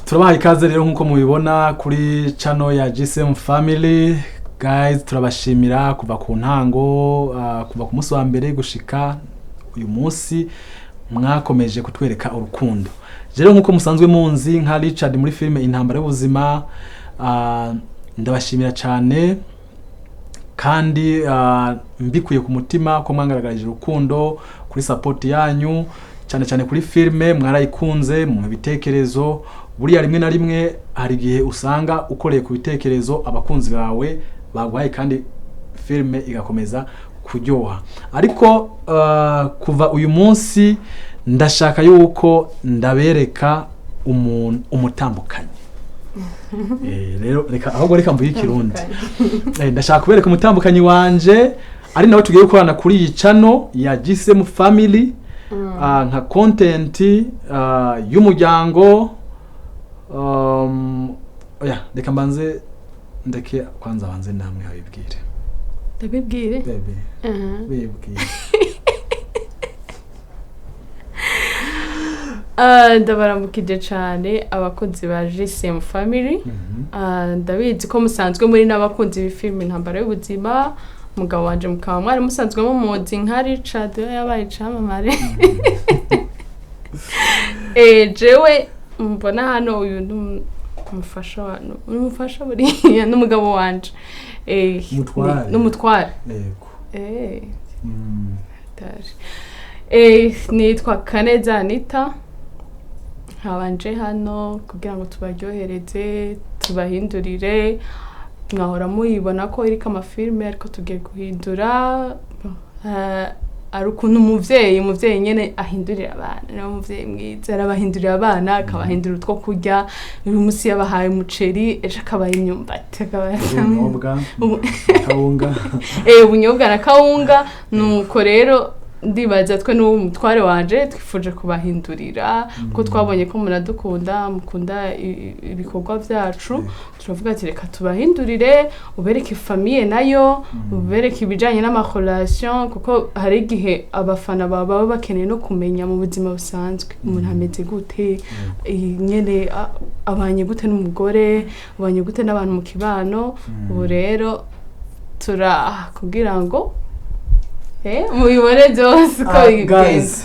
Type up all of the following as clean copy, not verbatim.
turabaha ikaze rero nkuko mubibona kuri channel ya JCM Family. Guys, turabashimira kuva ku ntango, kuva ku munsi wa mbere gushika uyu munsi mwakomeje kutwereka urukundo. Rero nkuko musanzwe munzi nka Richard muri filme Intambara y'ubuzima, ndabashimira cyane kandi mbikuye ku mutima ko mwangaragaje urukundo kuri support yanyu, cyane cyane kuri filme mwarayikunze mu bitekerezo. Buriya rimwe na rimwe hari gihe usanga ukoreye ku bitekerezo abakunzi bawe bagwaye kandi filme igakomeza kuryoha. Ariko kuva uyu munsi ndashaka yuko ndabereka umutambukanye. Rero reka mvuye ikirundi. Ndashaka kubereka umutambukanye wanje ari nawe tugiye gukorana kuri iyi channel ya JCM Family, nka content y'umuryango. Reka mbanze ndeke kwanza banze namwe habibwire. Ndabibwire? Bibwire. Ndabaramukije cyane abakunzi ba JCM Family. Ndabizi ko musanzwe muri n'abakunzi b'ifilme Intambara y'ubuzima. Mugabo wanje mukaba mwari musanzwe mu modi nka Richard yabaye camamare. Jewe mbona hano uyu umufasha buriya n'umugabo wanje. N'umutware. Yego. Nitwa Kaneza Anitha. Habanje hano kugira ngo tubaryohereze, tubahindurire. Mwahora muyibona ko irika amafilme ariko tugiye guhindura. Ari ukuntu umuvyeyi nyene ahindurira abana. Niyo muvyeyi mwiza arabahindurira abana, akabahindura utwo kurya. Uyu munsi yabahaye umuceri, ejo akabaha imyumbati, ubunyobwa, kawunga. Ubunyobwa na kawunga. Nuko rero ndibaza twe n'umutware wanje twifuje kubahindurira ko twabonye ko muradukunda, mukunda ibikorwa byacu. Turavuga ati reka tubahindurire, ubereke famille nayo, ubereke ibijanye n'amarelation, kuko hari igihe abafana baba bakeneye no kumenya mu buzima busanzwe umuntu ameze gute, nyene abanye gute n'umugore, abanye gute n'abantu mu kibano. Ubu rero kugira ngo mubibone byose ko guys,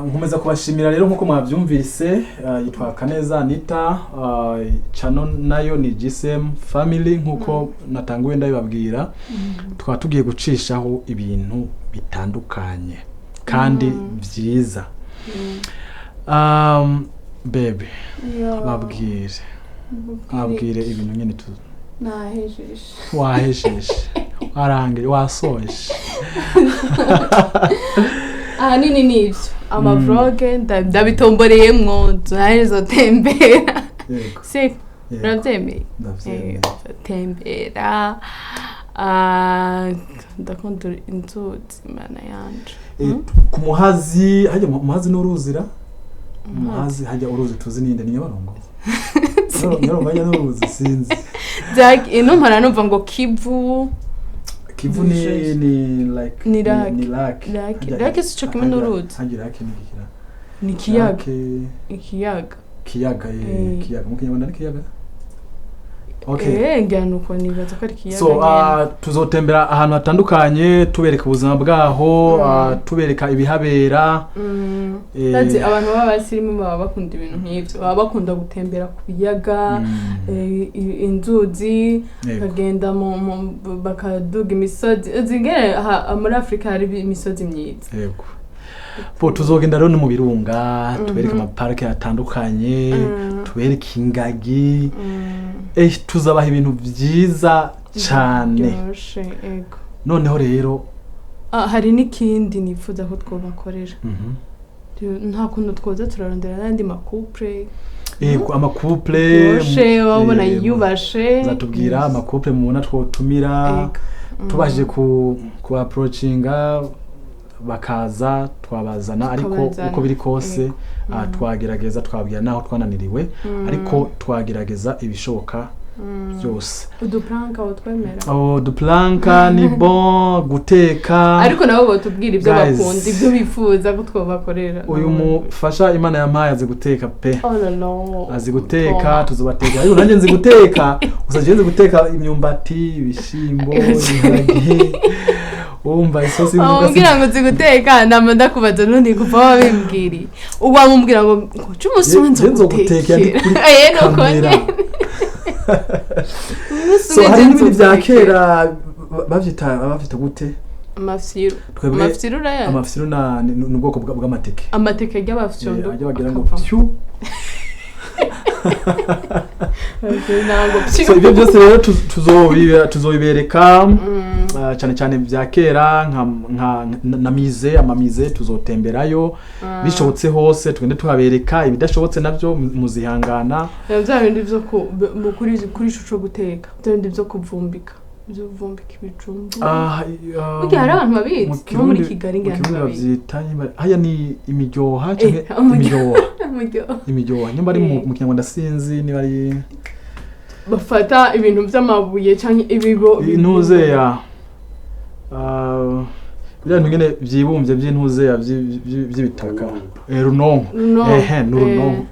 nkomeza kubashimira rero nkuko mwabyumvise. Yitwa Kaneza Anitha, channel nayo ni JCM Family nkuko natanguye ndabibabwira. Tukaba tugiye gucishaho ibintu bitandukanye kandi byiza. Baby, babwire ibintu nyene nahejeje. Wahejeje. Warangiye wasoje. Nini nivyo vlog ndabitomboreyemwo zahezo tembera. Si uravyemeye? Tembera. Ndakunda inzuzi mana yanje. Ku muhazi, hajya muhazi n'uruzira. Muhazi hajya uruzi tuzi ninde ni Nyabarongo. Nyabarongo hajya n'uruzi sinzi. Ino mpara numva ngo Kivu ni like ni lake sico kimwe n'uruzi. Hagira lake ni kiyaga mu Kinyarwanda ni kiyaga. Ngano ko nibaza ko ari kiyaga. So tuzotembera ahantu hatandukanye tubereka ubuzima bwaho, tubereka ibihabera. Ndazi abantu b'abasirimu baba bakunda ibintu nk'ivyo, baba bakunda gutembera ku biyaga, inzuzi, bagenda bakaduga imisozi. Zingere muri Afrika hari imisozi myiza. Yego. Tuzogenda rero no mu birunga, tubereka amaparke atandukanye, tubereka ingagi. Tuzabaha ibintu byiza cyane. Noneho rero hari n'ikindi nifuza ko twobakorera. Nta kuntu twoza turarondera n'andi makouple. Amakouple wabona yubashe. Zatubwira amakouple mubona twotumira, tubaje ku approachinga bakaza twabazana, ariko uko biri kose twagerageza twabwira naho twananiriwe, ariko twagerageza ibishoboka byose uduplanka utwemera duplanka ni bon guteka ariko nabo batubwira ibyo bakunda ibyo bifuza ko twobakorera uyu mufasha Imana yampaye azi guteka pe azi guteka tuzobateka ariko nanjye nzi guteka usaje nzi guteka imyumbati ibishimbo ibiharage umva isosi umbwira ngo nzi guteka nama ndakubaza none kuva wabimbwiri ubamubwira ngo cy'umusi nzo guteka kamera so hari n'ibindi bya kera bavyita gute amafyiru uraya amafyiru ni ubwoko bw'amateke amateke y'abafyondo ajya bagira ngo pyu so ibyo byose rero tuzobibereka cyane cyane bya kera nka namize amamize tuzotemberayo bishobotse hose tugende tuhabereka ibidashobotse navyo muzihangana bya bindi byo kuri ico guteka bya bindi byo kuvumbika ibijumbu ugiye hari abantu babizi no muri Kigali ngana babyita haya ni imiryoha cyane imiryoha nyamba ari mu Kinyarwanda sinzi niba ari bafata ibintu by'amabuye cyangwa ibibo intuze ya biriya ngene byibumbye by'intuze ya by'ibitaka runonko n'urunonko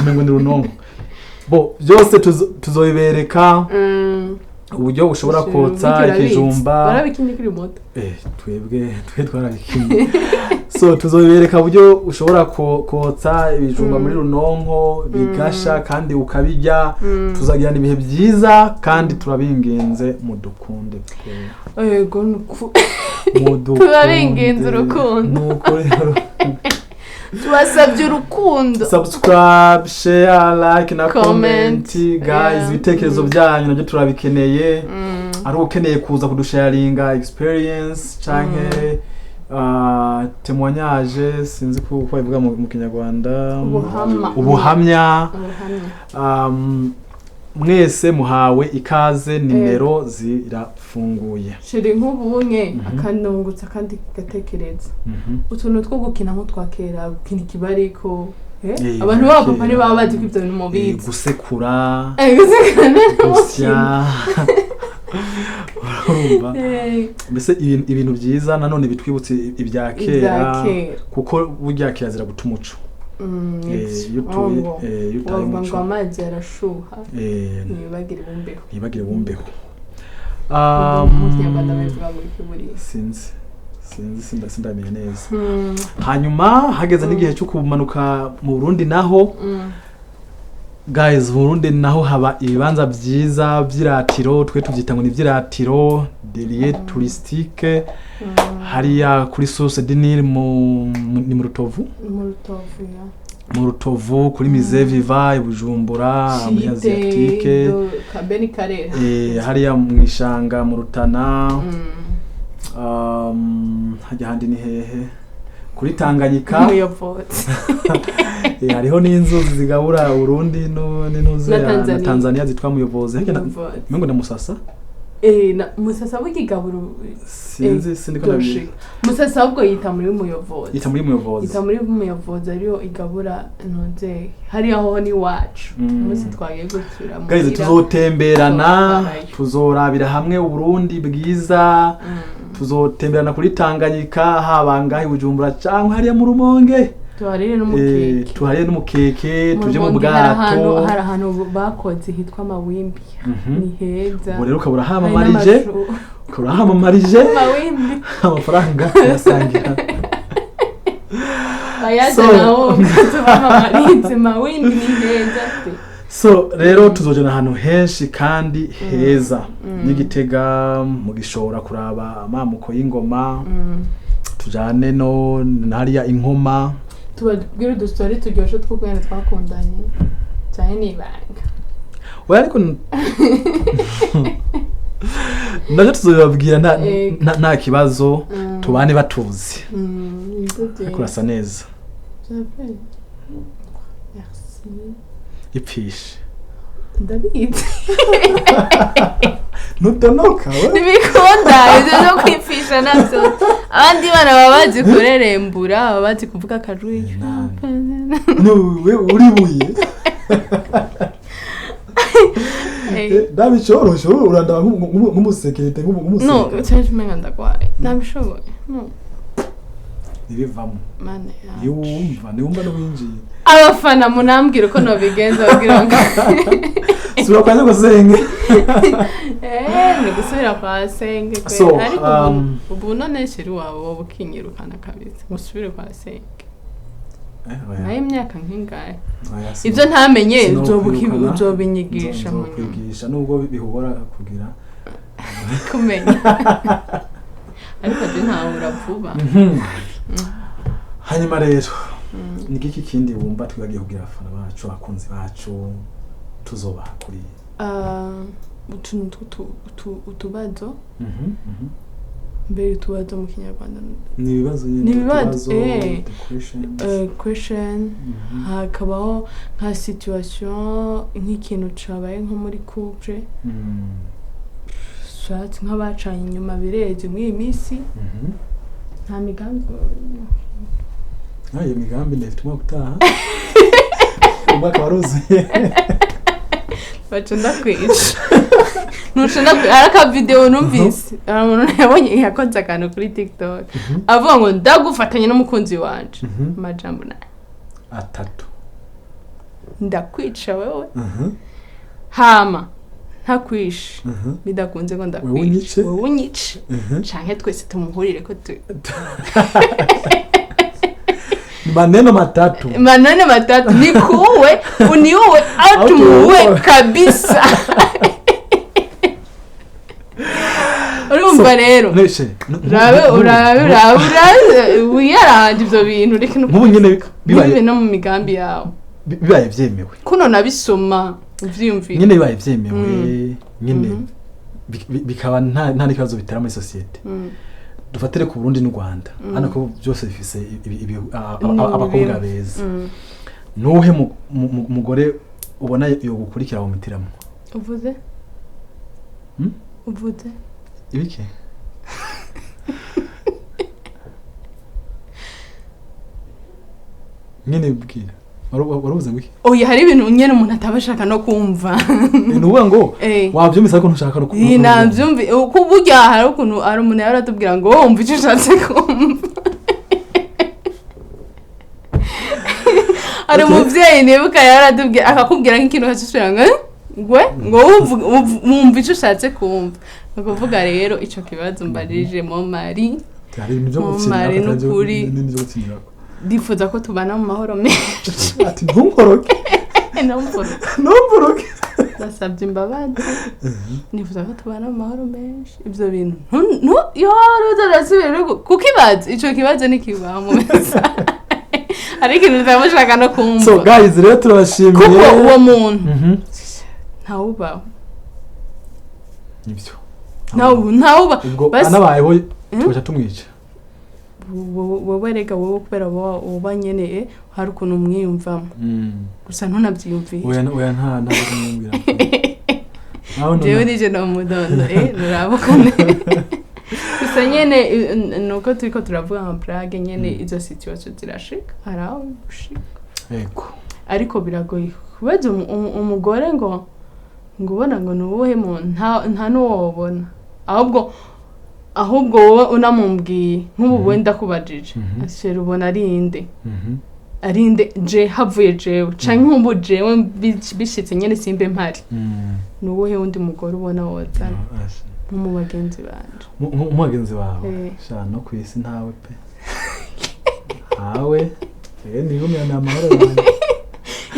umengo ni runonko bo byose tuzobibereka uburyo ushobora kotsa ikijumba barabikinye kuri moto twebwe twarabikinye so tuzobibereka uburyo ushobora kotsa ibijumba muri runonko bigasha kandi ukabijya tuzagirana ibihe byiza kandi turabingenze mudukunde yego turabingenze urukundo nuko rero tubasabye urukundo subscribe share like na comment guys ibitekerezo byanyu nabyo turabikeneye ari ukeneye kuza kudusharinga experience canke témoignage sinzi ko bivuga mu Kinyarwanda ubuhamya mwese muhawe ikaze nimero zirafunguye shiri nk'ubunye akanongutsa kandi gatekereza utuntu two gukina nko twakera gukina ikibariko abantu babo bari babazi kwivyo bintu mubizi gusekura gusya urumva mbese ibintu byiza nanone bitwibutse ibya kera kuko burya kirazira guta umuco ngo amazi arashuha ntibagire bumbeho mu Kinyarwanda bavuga ngo ikiburi sinzi sindamenya neza hanyuma hageze n'igihe cyo kumanuka mu Burundi naho guys mu Burundi naho haba ibibanza byiza by'iratiro twe tubyita ngo ni by'iratiro delier touristique hariya kuri source du Nil ni mu Rutovu kuri Musée Viva Ibujumbura muri Asiatique kabeni karera hariya mu Ishanga mu Rutana hajya handi ni hehe kuri Tanganyika hariho n'inzuzi zigabura Burundi n'intuze na Tanzania zitwa Muyobozi mengo na Musasa na Musasa bugigaburu sinzi sindiko nabi Musasa ubwo yita muri Muyobozi yita muri Muyobozi ariyo igabura ntonze hari aho ni wacu umunsi twagiye gutura guys tuzotemberana tuzorabira hamwe Burundi bwiza tuzotemberana kuri Tanganyika habangahe Bujumbura cyangwa hariya mu Rumonge tuharire n'umukeke tuje mu bwato hari ahantu bakoze hitwa Mawimbi ni heza ubu rero ukabura hamamarije Mawimbi amafaranga yasangira bayazanaho tubamamarize Mawimbi ni heza so rero tuzojana ahantu henshi kandi heza n'Igitega mu Gishora kuraba amamuko y'ingoma tujane no hariya Inkoma tubabwire udustori turyoshe tw'ubwene twakundanye cyane n'ibanga oya ariko nacyo tuzobabwira nta kibazo tubane batuzi ariko urasa neza ipfishe ndabizi nutonoka we nibikunda ibyo no kwipfisha nabyo abandi bana baba bazi kurerembura baba bazi kuvuga akajwi we uribuye ndabishorosho urandaba nk'umusekirite no cyane menga ndagwaye nabishoboye no ibivamo mane niwumva no winjiye abafana munambwira uko no bigenza bagira ngo sura kwaje gusenge ni gusubira kwa senge So, ariko ubu none shiri wawe bukinyirukana kabisa musubire kwa senge nayo imyaka nk'ingahe ibyo ntamenye uzobinyigisha mu kwigisha nubwo bihobora kugira kumenya ariko je ntahura vuba hanyuma rero ni iki kindi wumva twibagiye kugira abafana bacu abakunzi bacu tuzoba kuri utubazo mbere utubazo mu kinyarwanda ni ibibazo question hakabaho nka situation nk'ikintu cabaye nko muri couple swat nk'abacanye inyuma bireze muri iyi minsi nta migambi iyo migambi ndafite umwaka utaha umwaka waruzuye bacunda kwica nushunda araka video numvise umuntu yabonye yakoze akantu kuri TikTok avuga ngo ndagufatanye n'umukunzi wanje amajambo na atatu ndakwica wewe hama ntakwishe bidakunze ngo ndakwica wowe unyice canke twese tumuhurire ko maneno matatu ni kuwe uniuwe au tumuue kabisa urumva rero urabe wiyaranje ivyo bintu reka nk'ubu nyene bibaye no mu migambi yawe bibaye vyemewe kuno nabisoma uvyiyumvira nyene bibaye vyemewe nyene bikaba nta n'ikibazo bitera muri societe dufatire ku Burundi n'u Rwanda hano ko byose bifise abakobwa beza nuhe mugore ubona yo gukurikira mu mitiramo uvuze ibiki nyene bwira warubuze ngiki oya hari ibintu nyene umuntu atabashaka no kumva nuvuga ngo wavyumvise ko ntushaka no kumva navyumvi kuburya hari ukuntu ari umuntu yaratubwira ngo wumva icyo ushatse kumva ari umuvyeyi nibuka yaratubwira akakubwira nk'ikintu cyasubira ngo wumva icyo ushatse kumva ukuvuga rero ico kibazo mbarije mo mari n'ukuri ndifuza ko tubana mu mahoro menshi ati ntunkoroke nasabye imbabazi nifuza ko tubana mu mahoro menshi ibyo bintu uzarasubira kuko ico kibazo nikibaho mu mesa ariko ikintu tutamushaka no kumva so guys rero turabashimiye kuko uwo muntu ntawubaho nibyo ntawuba basi anabayeho tugaca tumwica wowe rega wowe kubera wowe nyene hari ukuntu umwiyumvamo gusa ntunabyiyumviye oya nta kumwumvira jewe nije no mudondo nurabukane gusa nyene nuko turiko turavuga nka Prague nyene izo situation zirashika haraho gushika yego ariko biragoye kubaza umugore ngo ubona ngo nubuhe mu nta nuwobona ahubwo wowe unamumbwiye nk'ubu wenda kubajije asera ubona arinde je havuye jewe canke nk'ubu jewe bishitse nyene simbe mpari nubuhe wundi mugore ubona wozana mu bagenzi banje mu bagenzi bawe sha no kwisi ntawe pe hawe nigumya n'amahoro yanjye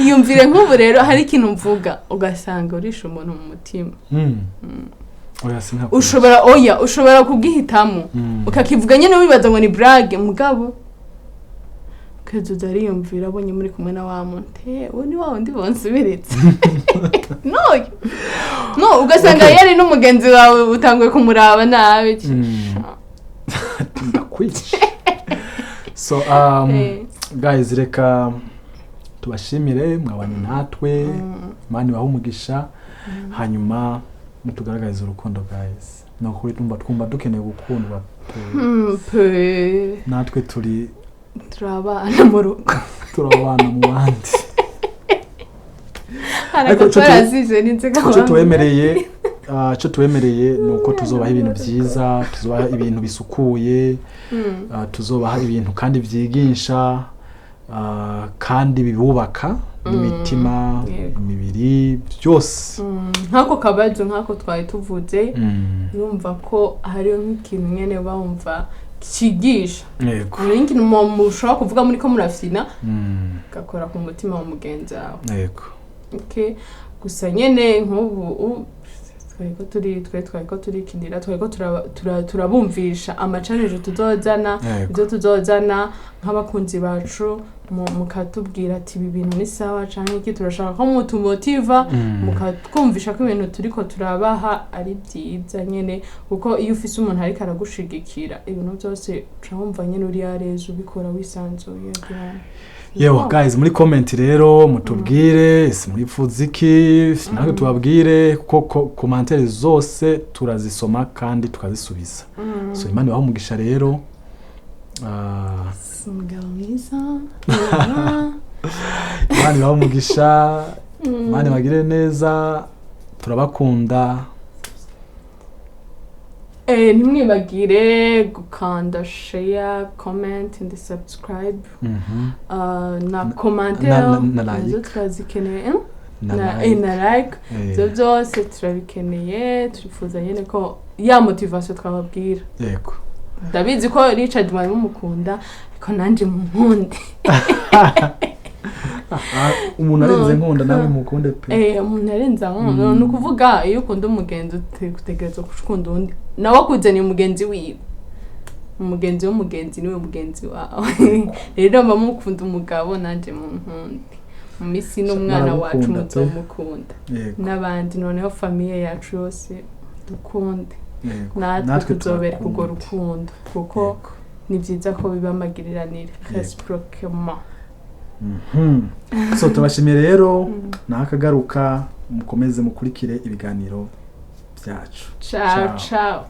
iyumvire nk'ubu rero hari ikintu mvuga ugasanga urisha umuntu mu mutima ushobora kubwihitamo ukakivuga nyene wibaza ngo ni brag mugabo kazuza ariyumvira abonye muri kumwe na wa muntu uwo ni wa wundi bonsubiritse no ugasanga yari n'umugenzi wawe utanguye kumuraba nabi ndakwica so guys reka tubashimire mwabanye natwe mani baho umugisha hanyuma mutugaragariza urukundo guys nokuri twumva dukeneye gukundwa natwe turabana mu rugo turabana mu bandi ariko twarazije n'inzego cyo tuwemereye ni uko tuzobaha ibintu byiza, tuzobaha ibintu bisukuye, tuzobaha ibintu kandi byigisha, kandi bibubaka imitima, imibiri byose. Nk'ako kabazo nk'ako twari tuvuze, yumva ko hariyo nk'ikintu nyene bumva kigisha. Yego. Ikintu mushobora kuvuga muri ko murafina gakora ku mutima wa mugenzi wawe. Yego. Okay. Gusa nyene nk'ubu twariko turikindira, twariko turabumvisha ama-challenge tuzozana, ibyo tuzozana nk'abakunzi bacu, mukatubwira ati ibi bintu ni sawa canke iki turashaka ko mutumotiva, mukatwumvisha ko ibintu turiko turabaha ari byiza nyene, kuko iyo ufise umuntu ariko aragushigikira ibintu byose urumva nyene uri yareze ubikora wisanzuye. Yewe guys, muri comment rero mutubwire murifuza iki, natwe tubabwire kuko commentaire zose turazisoma kandi tukazisubiza. So Imana ibahe umugisha rero. Umugabo mwiza. Imana ibahe umugisha, Imana ibagire neza, turabakunda. Ntimwibagire gukanda share, comment and subscribe. Na commentaire nazo turazikeneye, na like, ibyo byose turabikeneye. Turifuza nyine ko ya motivation twababwira. Yego. Ndabizi ko Richard mwari mumukunda, ariko nanje munkunde. Umuntu arenze nkunda nawe mukunde pe. Umuntu arenze nkunda no kuvuga iyo ukunda umugenzi utegereza kushukunda undi. Nawe akuzaniye umugenzi wiwe. Umugenzi w'umugenzi niwe mugenzi wawe. Rero bamukunda umugabo nanje munkunde. Mumisi n'umwana wacu muzomukunda. N'abandi noneho famille yacu yose dukunde. Natwe tuzobereka urwo rukundo kuko ni byiza ko biba amagiriranire. Reciproquement. So tubashimiye rero, nakagaruka mukomeze mukurikire ibiganiro byacu. Ciao ciao.